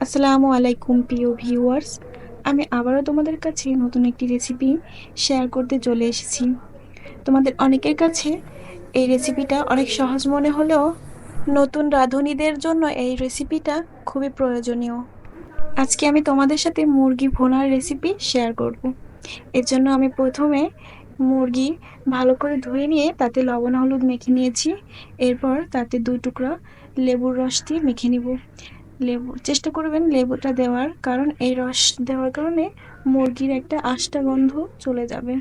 আসসালামু আলাইকুম প্রিয় ভিউয়ার্স। আমি আবারও তোমাদের কাছে নতুন একটি রেসিপি শেয়ার করতে চলে এসেছি। তোমাদের অনেকের কাছে এই রেসিপিটা অনেক সহজ মনে হলেও নতুন রাঁধুনিদের জন্য এই রেসিপিটা খুবই প্রয়োজনীয়। আজকে আমি তোমাদের সাথে মুরগি ভুনার রেসিপি শেয়ার করব। এর জন্য আমি প্রথমে মুরগি ভালো করে ধুয়ে নিয়ে তাতে লবণ হলুদ মেখে নিয়েছি। এরপর তাতে 2 টুকরা লেবুর রস দিয়ে মেখে নিব। লেবু চেষ্টা করবেন লেবুটা দেওয়ার, কারণ এই রস দেওয়ার কারণে মুরগির একটা আষ্টা গন্ধ চলে যাবে।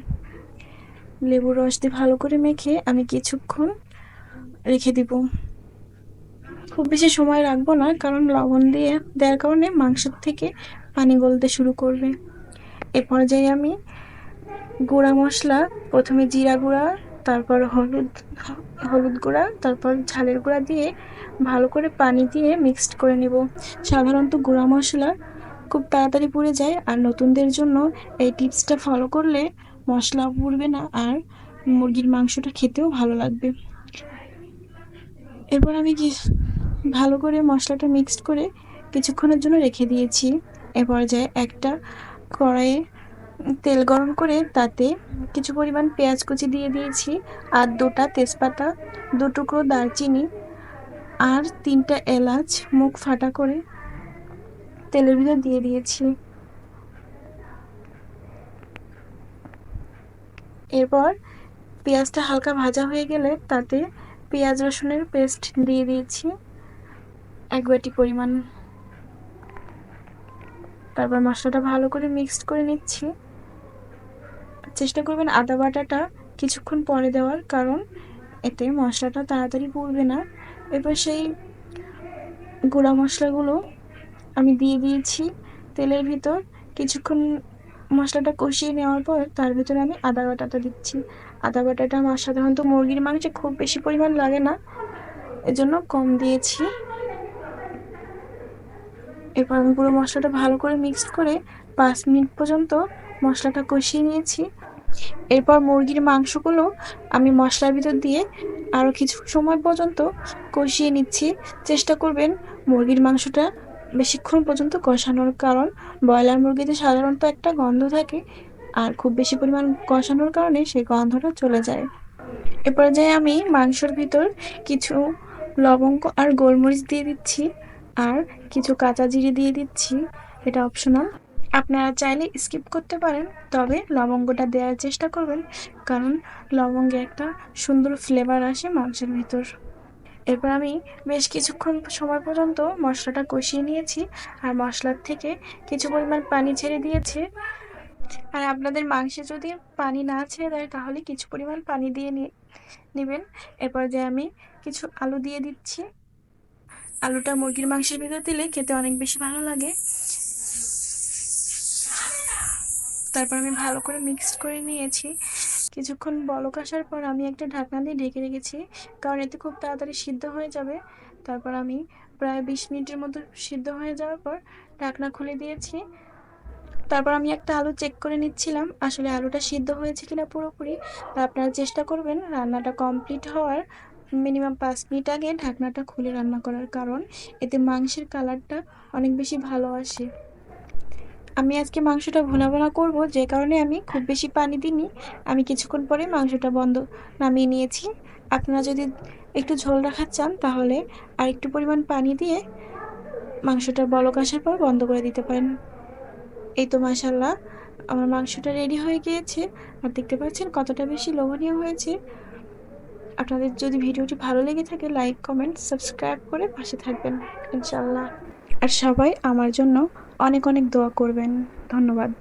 লেবুর রস দিয়ে ভালো করে মেখে আমি কিছুক্ষণ রেখে দিব। খুব বেশি সময় রাখবো না, কারণ লবণ দিয়ে দেওয়ার কারণে মাংসের থেকে পানি গলতে শুরু করবে। এ পর্যায়ে আমি গুঁড়া মশলা, প্রথমে জিরা গুঁড়া, তারপর হলুদ গুঁড়া, তারপর ঝালের গুঁড়া দিয়ে ভালো করে পানি দিয়ে মিক্সড করে নেব। সাধারণত গুঁড়া মশলা খুব তাড়াতাড়ি পুড়ে যায়, আর নতুনদের জন্য এই টিপসটা ফলো করলে মশলা পুড়বে না আর মুরগির মাংসটা খেতেও ভালো লাগবে। এরপর আমি ভালো করে মশলাটা মিক্সড করে কিছুক্ষণের জন্য রেখে দিয়েছি। এ পর্যায়ে একটা কড়াইয়ে তেল গরম করে তাতে কিছু পরিমাণ পেঁয়াজ কুচি দিয়ে দিয়েছি, আর 2টা তেজপাতা, 2 টুকরো দারচিনি আর 3টা এলাচ মুখ ফাটা করে তেলের ভিতর দিয়ে দিয়েছি। এরপর পেঁয়াজটা হালকা ভাজা হয়ে গেলে তাতে পেঁয়াজ রসুনের পেস্ট দিয়ে দিয়েছি 1 বাটি পরিমাণ। তারপর মশলাটা ভালো করে মিক্সড করে নিচ্ছি। চেষ্টা করবেন আদা বাটাটা কিছুক্ষণ পরে দেওয়ার, কারণ এতে মশলাটা তাড়াতাড়ি পুড়বে না। এরপর সেই গুঁড়া মশলাগুলো আমি দিয়ে দিয়েছি তেলের ভিতর। কিছুক্ষণ মশলাটা কষিয়ে নেওয়ার পর তার ভিতরে আমি আদা বাটাটা দিচ্ছি। আদা বাটাটা আমার সাধারণত মুরগির মাংসে খুব বেশি পরিমাণ লাগে না, এজন্য কম দিয়েছি। এরপর আমি পুরো মশলাটা ভালো করে মিক্সড করে 5 মিনিট পর্যন্ত মশলাটা কষিয়ে নিয়েছি। এরপর মুরগির মাংসগুলো আমি মশলার ভিতর দিয়ে আরও কিছু সময় পর্যন্ত কষিয়ে নিচ্ছি। চেষ্টা করবেন মুরগির মাংসটা বেশিক্ষণ পর্যন্ত কষানোর, কারণ ব্রয়লার মুরগিতে সাধারণত একটা গন্ধ থাকে, আর খুব বেশি পরিমাণ কষানোর কারণে সেই গন্ধটা চলে যায়। এ পর্যায়ে আমি মাংসের ভিতর কিছু লবঙ্গ আর গোলমরিচ দিয়ে দিচ্ছি, আর কিছু কাঁচা জিরে দিয়ে দিচ্ছি। এটা অপশনাল, আপনারা চাইলে স্কিপ করতে পারেন, তবে লবঙ্গটা দেওয়ার চেষ্টা করবেন, কারণ লবঙ্গে একটা সুন্দর ফ্লেভার আসে মাংসের ভিতর। এরপর আমি বেশ কিছুক্ষণ সময় পর্যন্ত মশলাটা কষিয়ে নিয়েছি, আর মশলার থেকে কিছু পরিমাণ পানি ছেড়ে দিয়েছে। আর আপনাদের মাংসে যদি পানি না ছেড়ে দেয় তাহলে কিছু পরিমাণ পানি দিয়ে নেবেন। এরপর যে আমি কিছু আলু দিয়ে দিচ্ছি। আলুটা মুরগির মাংসের ভিতর দিলে খেতে অনেক বেশি ভালো লাগে। তারপর আমি ভালো করে মিক্সড করে নিয়েছি। কিছুক্ষণ বলক আসার পর আমি একটা ঢাকনা দিয়ে ঢেকে রেখেছি, কারণ এতে খুব তাড়াতাড়ি সিদ্ধ হয়ে যাবে। তারপর আমি প্রায় 20 মিনিটের মতো সিদ্ধ হয়ে যাওয়ার পর ঢাকনা খুলে দিয়েছি। তারপর আমি একটা আলু চেক করে নিচ্ছিলাম আসলে আলুটা সিদ্ধ হয়েছে কিনা পুরোপুরি। আপনারা চেষ্টা করবেন রান্নাটা কমপ্লিট হওয়ার মিনিমাম 5 মিনিট আগে ঢাকনাটা খুলে রান্না করার, কারণ এতে মাংসের কালারটা অনেক বেশি ভালো আসে। আমি আজকে মাংসটা ভুনা ভুনা করব, যে কারণে আমি খুব বেশি পানি দিইনি। আমি কিছুক্ষণ পরে মাংসটা নামিয়ে নিয়েছি। আপনারা যদি একটু ঝোল রাখা চান তাহলে আর একটু পরিমাণ পানি দিয়ে মাংসটার বলক আসার পর বন্ধ করে দিতে পারেন। এই তো মাশাআল্লাহ, আমার মাংসটা রেডি হয়ে গিয়েছে, আর দেখতে পাচ্ছেন কতটা বেশি লোভনীয় হয়েছে। আপনাদের যদি ভিডিওটি ভালো লেগে থাকে লাইক কমেন্ট সাবস্ক্রাইব করে পাশে থাকবেন ইনশাআল্লাহ। আর সবাই আমার জন্য অনেক অনেক দোয়া করবেন। ধন্যবাদ।